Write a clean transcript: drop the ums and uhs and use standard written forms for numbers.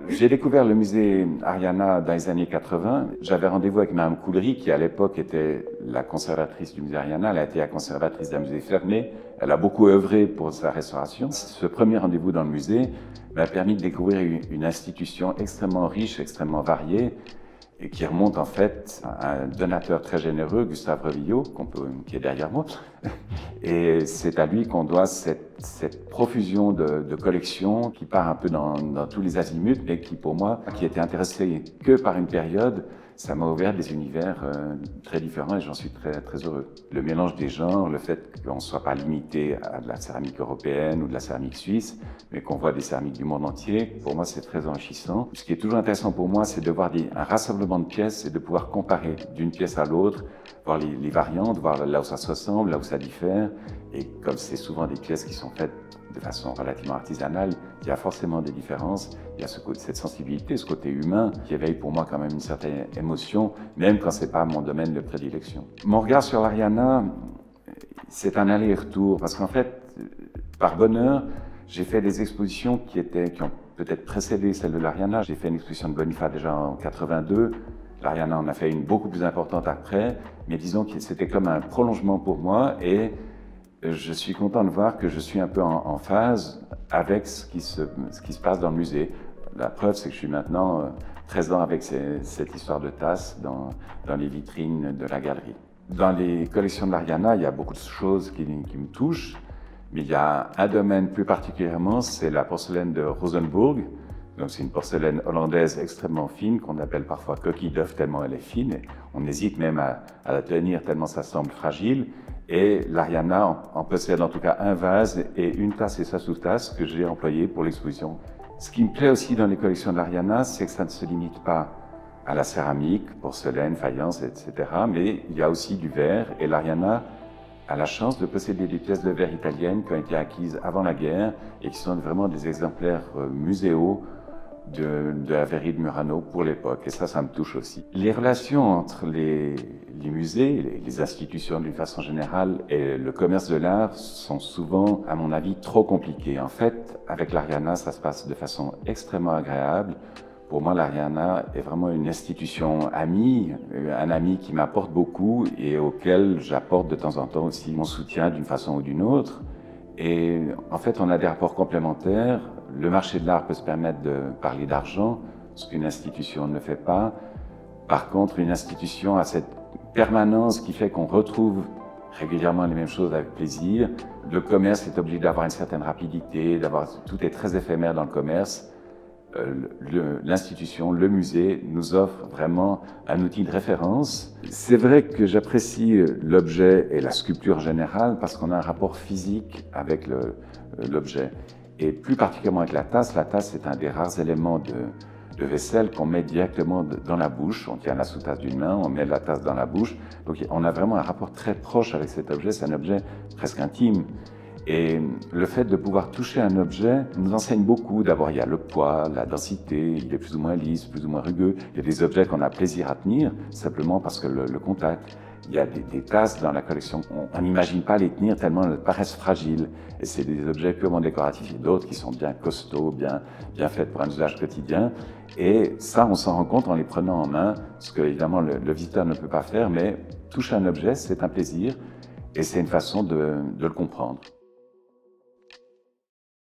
J'ai découvert le musée Ariana dans les années 80. J'avais rendez-vous avec Mme Coulry, qui à l'époque était la conservatrice du musée Ariana. Elle a été la conservatrice d'un musée fermé. Elle a beaucoup œuvré pour sa restauration. Ce premier rendez-vous dans le musée m'a permis de découvrir une institution extrêmement riche, extrêmement variée, et qui remonte en fait à un donateur très généreux, Gustave Revillot, qui est derrière moi. Et c'est à lui qu'on doit cette profusion de collections qui part un peu dans tous les azimuts, mais qui pour moi, qui était intéressé que par une période, ça m'a ouvert des univers très différents et j'en suis très, très heureux. Le mélange des genres, le fait qu'on ne soit pas limité à de la céramique européenne ou de la céramique suisse, mais qu'on voit des céramiques du monde entier, pour moi c'est très enrichissant. Ce qui est toujours intéressant pour moi, c'est de voir un rassemblement de pièces et de pouvoir comparer d'une pièce à l'autre, voir les variantes, voir là où ça se ressemble, là où ça diffère. Et comme c'est souvent des pièces qui sont faites de façon relativement artisanale, il y a forcément des différences. Il y a cette sensibilité, ce côté humain qui éveille pour moi quand même une certaine émotion, même quand c'est pas mon domaine de prédilection. Mon regard sur l'Ariana, c'est un aller-retour parce qu'en fait, par bonheur, j'ai fait des expositions qui ont peut-être précédé celle de l'Ariana. J'ai fait une exposition de Bonifa déjà en 82. L'Ariana en a fait une beaucoup plus importante après, mais disons que c'était comme un prolongement pour moi et je suis content de voir que je suis un peu en phase avec ce qui se passe dans le musée. La preuve, c'est que je suis maintenant présent avec cette histoire de tasse dans les vitrines de la galerie. Dans les collections de l'Ariana, il y a beaucoup de choses qui me touchent, mais il y a un domaine plus particulièrement, c'est la porcelaine de Rosenburg. Donc c'est une porcelaine hollandaise extrêmement fine qu'on appelle parfois coquille d'œuf tellement elle est fine. Et on hésite même à la tenir tellement ça semble fragile. Et l'Ariana en possède en tout cas un vase et une tasse et sa sous-tasse que j'ai employée pour l'exposition. Ce qui me plaît aussi dans les collections de l'Ariana, c'est que ça ne se limite pas à la céramique, porcelaine, faïence, etc. Mais il y a aussi du verre et l'Ariana a la chance de posséder des pièces de verre italiennes qui ont été acquises avant la guerre et qui sont vraiment des exemplaires muséaux de la verrerie de Murano pour l'époque. Et ça me touche aussi. Les relations entre les musées, les institutions d'une façon générale et le commerce de l'art sont souvent, à mon avis, trop compliquées. En fait, avec l'Ariana, ça se passe de façon extrêmement agréable. Pour moi, l'Ariana est vraiment une institution amie, un ami qui m'apporte beaucoup et auquel j'apporte de temps en temps aussi mon soutien d'une façon ou d'une autre. Et en fait, on a des rapports complémentaires. Le marché de l'art peut se permettre de parler d'argent, ce qu'une institution ne fait pas. Par contre, une institution a cette permanence qui fait qu'on retrouve régulièrement les mêmes choses avec plaisir. Le commerce est obligé d'avoir une certaine rapidité, tout est très éphémère dans le commerce. L'institution, le musée, nous offre vraiment un outil de référence. C'est vrai que j'apprécie l'objet et la sculpture générale parce qu'on a un rapport physique avec l'objet. Et plus particulièrement avec la tasse est un des rares éléments de vaisselle qu'on met directement dans la bouche. On tient la sous-tasse d'une main, on met la tasse dans la bouche. Donc on a vraiment un rapport très proche avec cet objet, c'est un objet presque intime. Et le fait de pouvoir toucher un objet nous enseigne beaucoup. D'abord, il y a le poids, la densité, il est plus ou moins lisse, plus ou moins rugueux. Il y a des objets qu'on a plaisir à tenir, simplement parce que le contact. Il y a des tasses dans la collection, on n'imagine pas les tenir tellement elles paraissent fragiles. Et c'est des objets purement décoratifs et d'autres qui sont bien costauds, bien faits pour un usage quotidien. Et ça, on s'en rend compte en les prenant en main, ce que évidemment le visiteur ne peut pas faire, mais toucher un objet, c'est un plaisir et c'est une façon de le comprendre.